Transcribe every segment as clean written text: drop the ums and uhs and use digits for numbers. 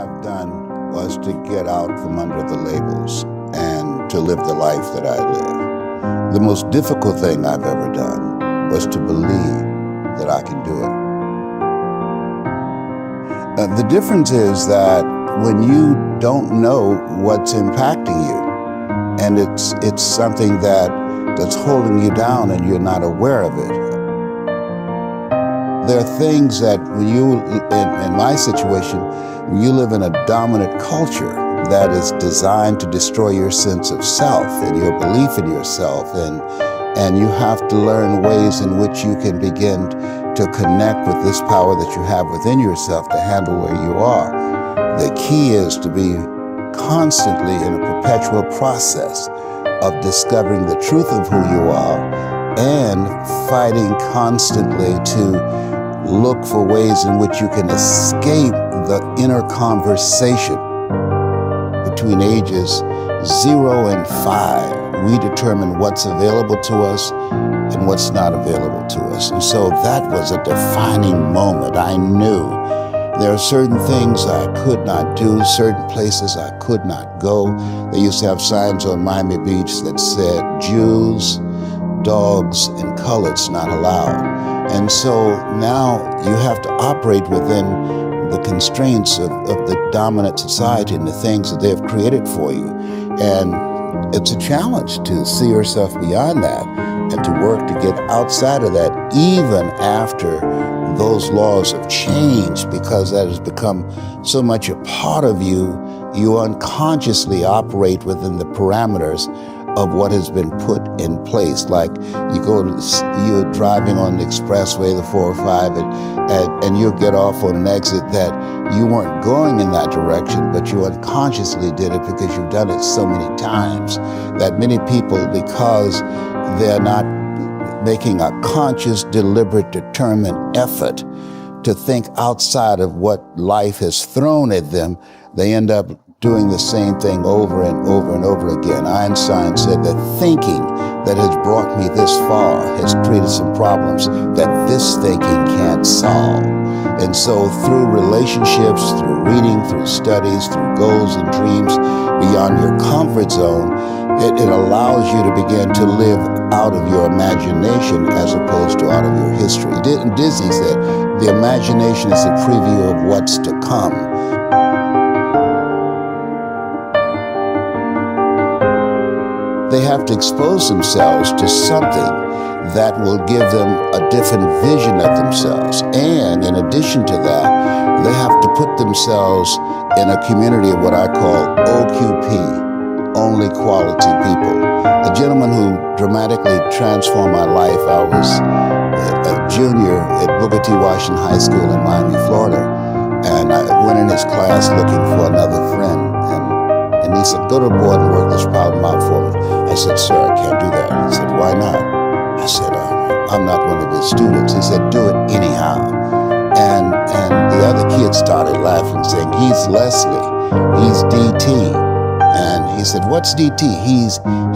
have done was to get out from under the labels and to live the life that I live. The most difficult thing I've ever done was to believe that I can do it. The difference is that when you don't know what's impacting you, and it's something that's holding you down and you're not aware of it. There are things that when you, in my situation, when you live in a dominant culture that is designed to destroy your sense of self and your belief in yourself, and you have to learn ways in which you can begin to connect with this power that you have within yourself to handle where you are. The key is to be constantly in a perpetual process of discovering the truth of who you are and fighting constantly to look for ways in which you can escape the inner conversation. Between ages 0 and 5, we determine what's available to us and what's not available to us. And so that was a defining moment. I knew there are certain things I could not do, certain places I could not go. They used to have signs on Miami Beach that said, Jews, dogs, and coloreds not allowed. And so now you have to operate within the constraints of the dominant society and the things that they've created for you. And it's a challenge to see yourself beyond that and to work to get outside of that, even after those laws have changed, because that has become so much a part of you. You unconsciously operate within the parameters of what has been put in place. Like you're driving on the expressway, the 405, and you'll get off on an exit that you weren't going in that direction, but you unconsciously did it because you've done it so many times that many people, because they're not making a conscious, deliberate, determined effort to think outside of what life has thrown at them, they end up doing the same thing over and over and over again. Einstein said that thinking that has brought me this far has created some problems that this thinking can't solve. And so through relationships, through reading, through studies, through goals and dreams beyond your comfort zone, it allows you to begin to live out of your imagination as opposed to out of your history. Disney said, the imagination is a preview of what's to come. They have to expose themselves to something that will give them a different vision of themselves. And in addition to that, they have to put themselves in a community of what I call OQP, only quality people. A gentleman who dramatically transformed my life. I was a junior at Booker T. Washington High School in Miami, Florida, and I went in his class looking for another friend. And he said, go to the board and work this problem out for me. I said, sir, I can't do that. He said, why not? I said, I'm not one of his students. He said, do it anyhow. And the other kids started laughing, saying, he's Leslie, he's DT. And he said, what's DT?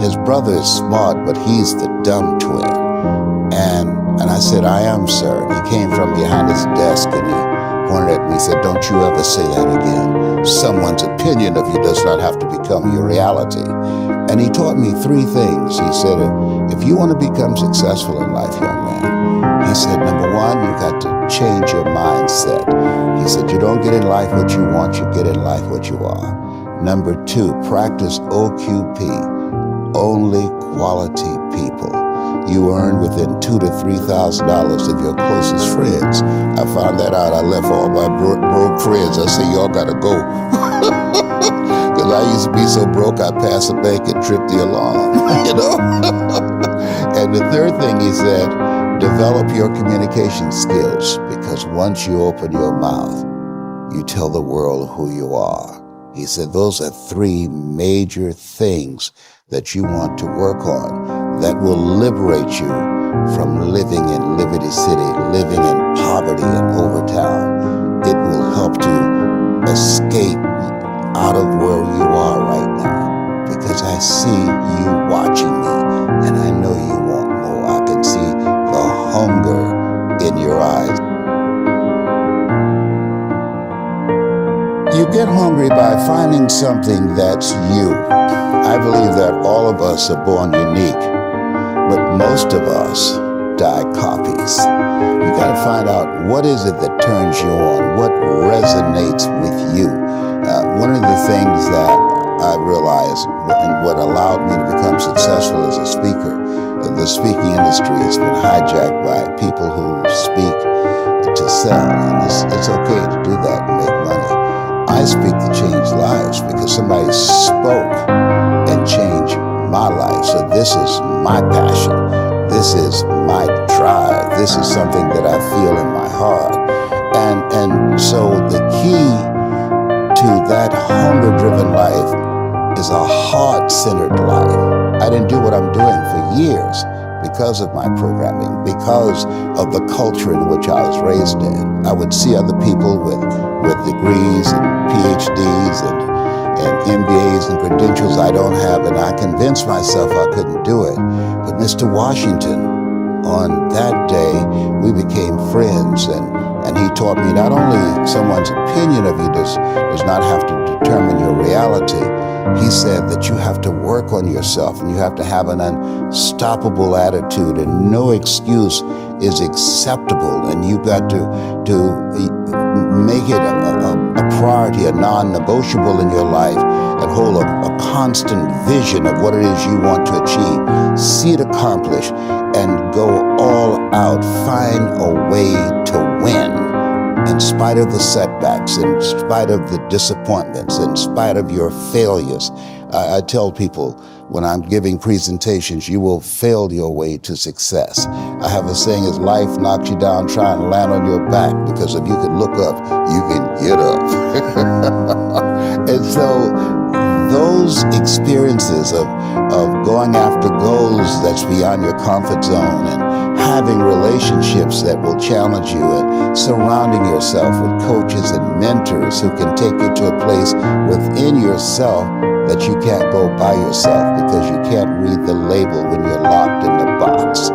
His brother is smart, but he's the dumb twin. And I said, I am, sir. And he came from behind his desk and he pointed at me and said, don't you ever say that again. Someone's opinion of you does not have to become your reality. And he taught me 3 things. He said, if you want to become successful in life, young man, he said, number 1, you got to change your mindset. He said, you don't get in life what you want, you get in life what you are. Number 2, practice OQP, only quality people. You earn within $2,000 to $3,000 of your closest friends. I found that out. I left all my broke friends. I said, y'all gotta go. Because I used to be so broke, I'd pass a bank and trip the alarm, you know? And the third thing he said, develop your communication skills, because once you open your mouth, you tell the world who you are. He said, those are 3 major things that you want to work on that will liberate you from living in Liberty City, living in poverty in Overtown. It will help to escape out of where you are right now, because I see you watching me and I know you want more. I can see the hunger in your eyes. You get hungry by finding something that's you. I believe that all of us are born unique, but most of us die copies. You got to find out what is it that turns you on, what resonates with you. One of the things that I realized and what allowed me to become successful as a speaker, the speaking industry has been hijacked by people who speak to sell, and it's okay to do that and make money. I speak to change lives because somebody spoke and changed my life. So this is my passion. This is my drive. This is something that I feel in my heart. And so the key to that hunger-driven life is a heart-centered life. I didn't do what I'm doing for years because of my programming, because of the culture in which I was raised in. I would see other people with degrees and PhDs and MBAs and credentials I don't have, and I convinced myself I couldn't do it. But Mr. Washington, on that day, we became friends, and he taught me not only someone's opinion of you does not have to determine your reality. He said that you have to work on yourself and you have to have an unstoppable attitude, and no excuse is acceptable, and you've got to make it a priority, a non-negotiable in your life, and hold a constant vision of what it is you want to achieve. See it accomplished and go all out. Find a way to win. In spite of the setbacks, in spite of the disappointments, in spite of your failures. I tell people when I'm giving presentations, you will fail your way to success. I have a saying, as life knocks you down, try and land on your back, because if you can look up, you can get up. And so those experiences of going after goals that's beyond your comfort zone, and having relationships that will challenge you, and surrounding yourself with coaches and mentors who can take you to a place within yourself that you can't go by yourself because you can't read the label when you're locked in the box.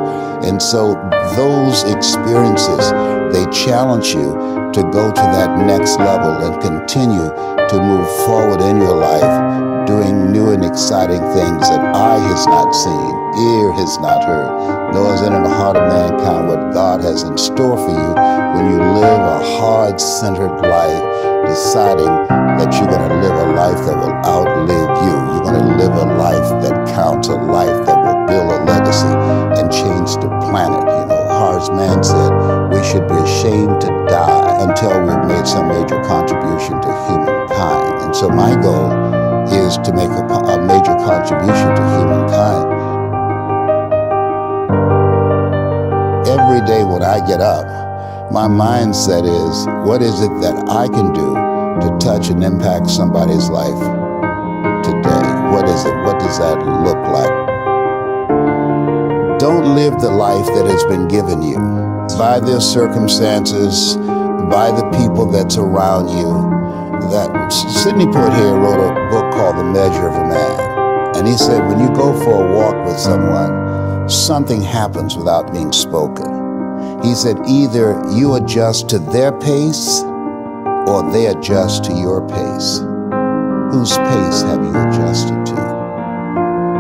And so those experiences, they challenge you to go to that next level and continue to move forward in your life, doing new and exciting things that eye has not seen, ear has not heard, nor is it in the heart of mankind what God has in store for you when you live a heart-centered life, deciding that you're going to live a life that will outlive you. You're going to live a life that counts, a life that will build a legacy and change the planet. You know, Horace Mann said we should be ashamed to die until we've made some major contribution to humankind. And so my goal is to make a major contribution to humankind. Every day when I get up, my mindset is, what is it that I can do to touch and impact somebody's life today? What is it? What does that look like? Don't live the life that has been given you by their circumstances, by the people that's around you. That Sidney Poitier wrote a book called The Measure of a Man. And he said, when you go for a walk with someone, something happens without being spoken. He said, either you adjust to their pace or they adjust to your pace. Whose pace have you adjusted to?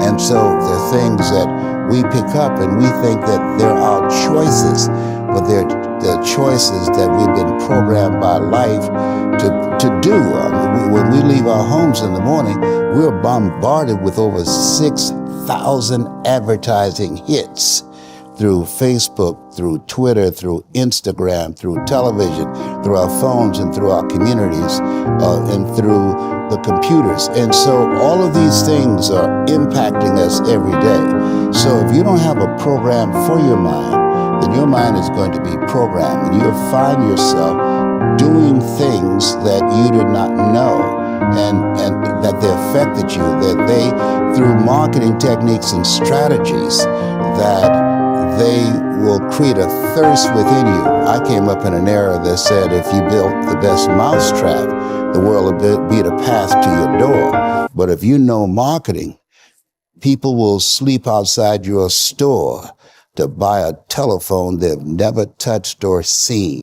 And so there are things that we pick up and we think that they're our choices, but they're choices that we've been programmed by life to do. When we leave our homes in the morning, we're bombarded with over 6,000 advertising hits through Facebook, through Twitter, through Instagram, through television, through our phones and through our communities, and through the computers. And so all of these things are impacting us every day. So if you don't have a program for your mind, then your mind is going to be programmed, and you'll find yourself doing things that you did not know, and that they affected you, that they, through marketing techniques and strategies, that they will create a thirst within you. I came up in an era that said if you built the best mousetrap, the world will be the path to your door. But if you know marketing, people will sleep outside your store to buy a telephone they've never touched or seen.